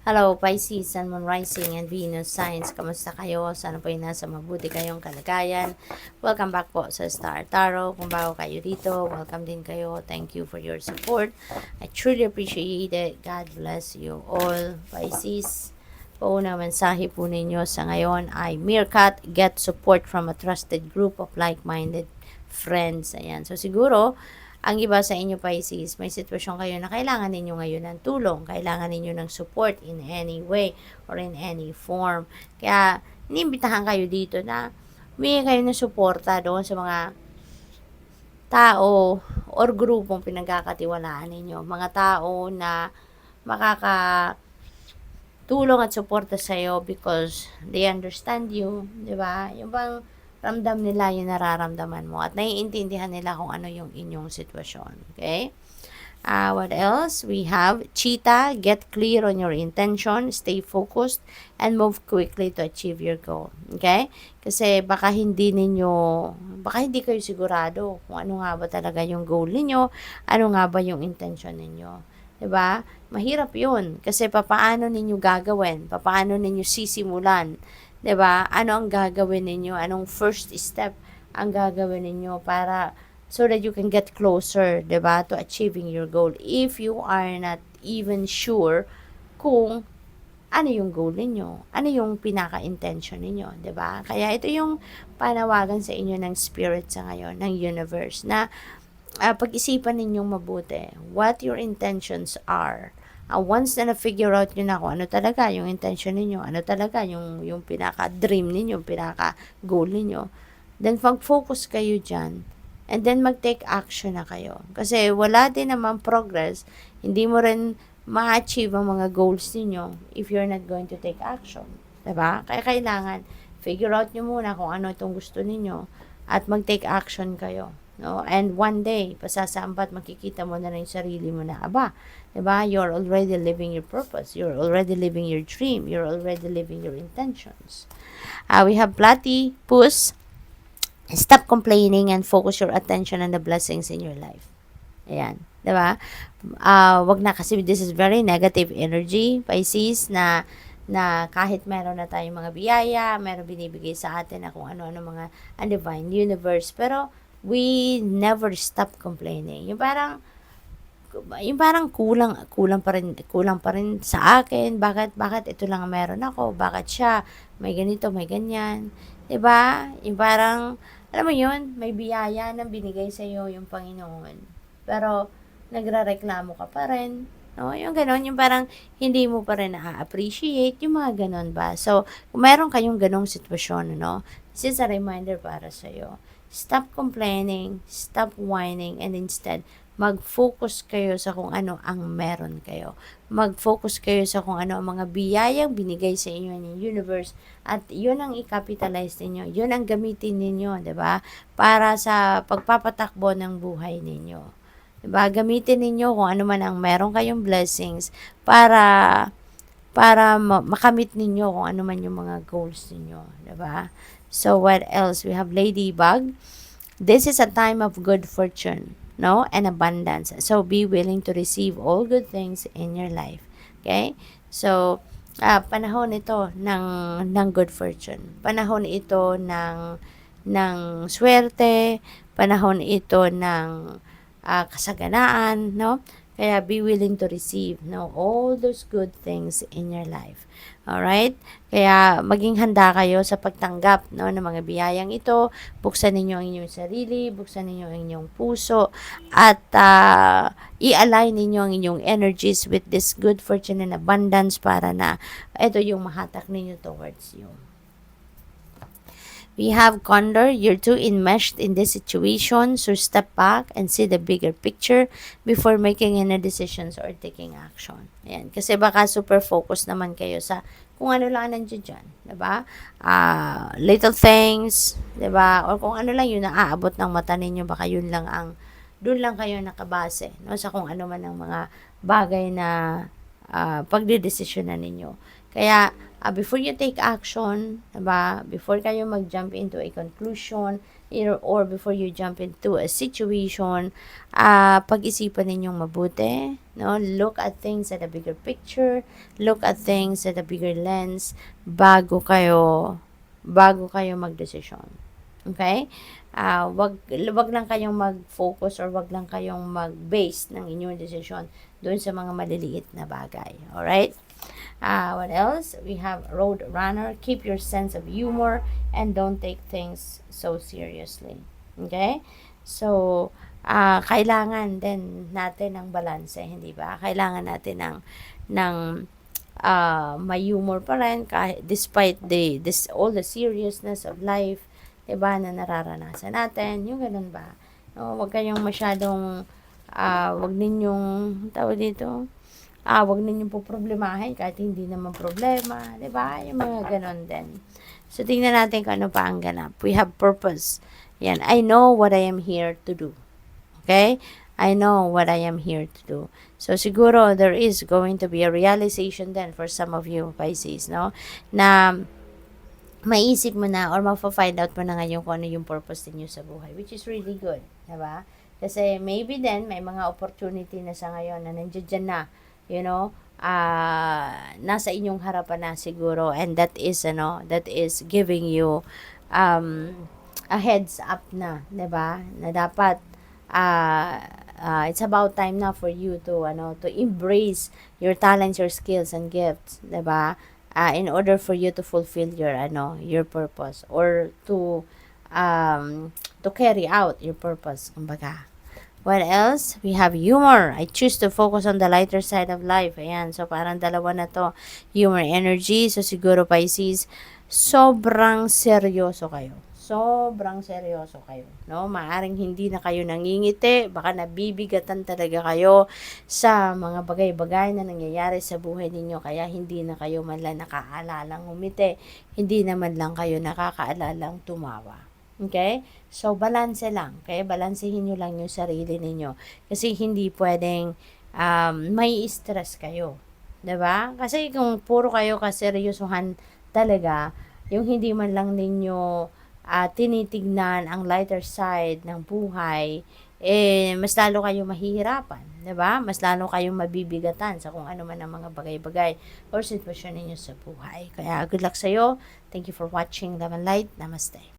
Hello, Pisces, Sun, Moon, Rising, and Venus Signs. Kamusta kayo? Sana po ay nasa mabuti kayong kalagayan. Welcome back po sa Star Tarot. Kung bago kayo dito, welcome din kayo. Thank you for your support. I truly appreciate it. God bless you all, Pisces. Pauna mensahe po ninyo sa ngayon ay Meerkat, get support from a trusted group of like-minded friends. Ayan. So siguro, ang iba sa inyo Pisces, may sitwasyon kayo na kailangan ninyo ngayon ng tulong, kailangan ninyo ng support in any way or in any form. Kaya, inimbitahan kayo dito na humingi kayo ng suporta doon sa mga tao or grupong pinagkakatiwalaan ninyo. Mga tao na makakatulong at suporta sa'yo because they understand you, di ba? Yung bang ramdam nila yung nararamdaman mo at naiintindihan nila kung ano yung inyong sitwasyon. Okay? What else? We have Cheetah, get clear on your intention, stay focused, and move quickly to achieve your goal. Okay? Kasi baka hindi kayo sigurado kung ano nga ba talaga yung goal ninyo, ano nga ba yung intention ninyo. 'Di ba? Mahirap 'yun kasi papaano ninyo gagawin? Papaano ninyo sisimulan? 'Di ba? Ano ang gagawin ninyo? Anong first step ang gagawin ninyo para so that you can get closer, 'di ba, to achieving your goal if you are not even sure kung ano yung goal ninyo, ano yung pinaka-intention ninyo, 'di ba? Kaya ito yung panawagan sa inyo ng spirit sa ngayon, ng universe na pag-isipan ninyong mabuti what your intentions are. Once na na-figure out nyo na kung ano talaga yung intention ninyo, ano talaga yung pinaka-dream ninyo, pinaka-goal ninyo, then mag-focus kayo dyan. And then mag-take action na kayo. Kasi wala din naman progress, hindi mo rin ma-achieve ang mga goals ninyo if you're not going to take action. Diba? Kaya kailangan, figure out nyo muna kung ano itong gusto ninyo at mag-take action kayo. No? And one day, pasasambat, makikita mo na rin yung sarili mo na, aba, diba? You're already living your purpose. You're already living your dream. You're already living your intentions. We have Platypus. Stop complaining and focus your attention on the blessings in your life. Ayan. Diba? Wag na kasi this is very negative energy, Pisces, na kahit meron na tayong mga biyaya, meron binibigay sa atin na kung ano-ano mga divine universe, pero we never stop complaining. Yung parang kulang pa rin sa akin, bakit ito lang ang meron ako, bakit siya may ganito, may ganyan, 'di ba? Yung parang alam mo yun, may biyaya na binigay sa iyo yung Panginoon, pero nagrereklamo ka pa rin, no? Yung gano'n, yung parang hindi mo pa rin na-appreciate yung mga gano'n ba. So kung meron kayong ganong sitwasyon, no, this is a reminder para sa iyo. Stop complaining, stop whining, and instead mag-focus kayo sa kung ano ang meron kayo. Mag-focus kayo sa kung ano ang mga biyayang binigay sa inyo ng universe at yun ang i-capitalize ninyo. Yun ang gamitin ninyo, 'di ba? Para sa pagpapatakbo ng buhay ninyo. 'Di ba? Gamitin ninyo kung ano man ang meron kayong blessings para makamit ninyo kung ano man yung mga goals ninyo, 'di ba? So what else? We have Ladybug. This is a time of good fortune, no, and abundance. So be willing to receive all good things in your life. Okay? So panahon ito ng good fortune. Panahon ito ng swerte, panahon ito ng kasaganaan, no? Kaya be willing to receive, no, all those good things in your life. All right? Kaya maging handa kayo sa pagtanggap, no, ng mga biyayang ito. Buksan ninyo ang inyong sarili, buksan ninyo ang inyong puso, at i-align ninyo ang inyong energies with this good fortune and abundance para na ito yung mahatak ninyo towards you. We have Condor, you're too enmeshed in this situation, so step back and see the bigger picture before making any decisions or taking action. Ayan. Kasi baka super focus naman kayo sa kung ano lang nandiyan dyan. Diba? Little things, diba? Or kung ano lang yun naaabot ng mata ninyo, baka yun lang doon lang kayo nakabase, no? Sa kung ano man ang mga bagay na pagdidesisyonan ninyo. Kaya, before you take action, diba? Before kayo mag-jump into a conclusion, or before you jump into a situation, pag-isipan ninyong mabuti, no? Look at things at a bigger picture, look at things at a bigger lens, bago kayo magdesisyon. Okay? Wag lang kayong mag-focus or wag lang kayong mag-base ng inyong desisyon doon sa mga maliliit na bagay. Alright? What else? We have Road Runner. Keep your sense of humor and don't take things so seriously. Okay? So, kailangan din natin ng balanse, hindi ba? Kailangan natin ng may humor pa rin kahit despite all the seriousness of life, 'di ba, na nararanasan natin. Yung ganun ba? No, wag kayong masyadong wag ninyong tawag dito. Wag ninyong poproblemahin kahit hindi naman problema, 'di ba? Yung mga ganun din. So tingnan natin kung ano pa ang ganap. We have purpose. Yan, I know what I am here to do. Okay? I know what I am here to do. So, siguro, there is going to be a realization then for some of you, Pisces, no? Na maisip mo na or ma-find out mo na ngayon kung ano yung purpose niyo sa buhay, which is really good, diba? Kasi maybe then, may mga opportunity na sa ngayon na nandiyan na, you know, nasa inyong harapan na siguro, and that is giving you a heads up na, diba? Na dapat, it's about time na for you to embrace your talents, your skills and gifts, 'di ba? In order for you to fulfill your purpose or to carry out your purpose, kumbaga. What else? We have humor. I choose to focus on the lighter side of life. Ayan. So, parang dalawa na to. Humor energy. So, siguro, Pisces, sobrang seryoso kayo. Sobrang seryoso kayo, no? Maaring hindi na kayo nangingiti, baka nabibigatan talaga kayo sa mga bagay-bagay na nangyayari sa buhay ninyo, kaya hindi na kayo man lang nakaalalang umiti, hindi naman lang kayo nakakaalalang tumawa. Okay? So, balanse lang. Okay? Balansehin nyo lang yung sarili ninyo. Kasi hindi pwedeng may stress kayo. 'Di ba? Kasi kung puro kayo kaseryosohan talaga, yung hindi man lang ninyo tinitignan ang lighter side ng buhay, mas lalo kayong mahihirapan, 'di ba? Mas lalo kayong mabibigatan sa kung ano man ang mga bagay-bagay or sitwasyon ninyo sa buhay. Kaya good luck sa iyo. Thank you for watching Love and Light. Namaste.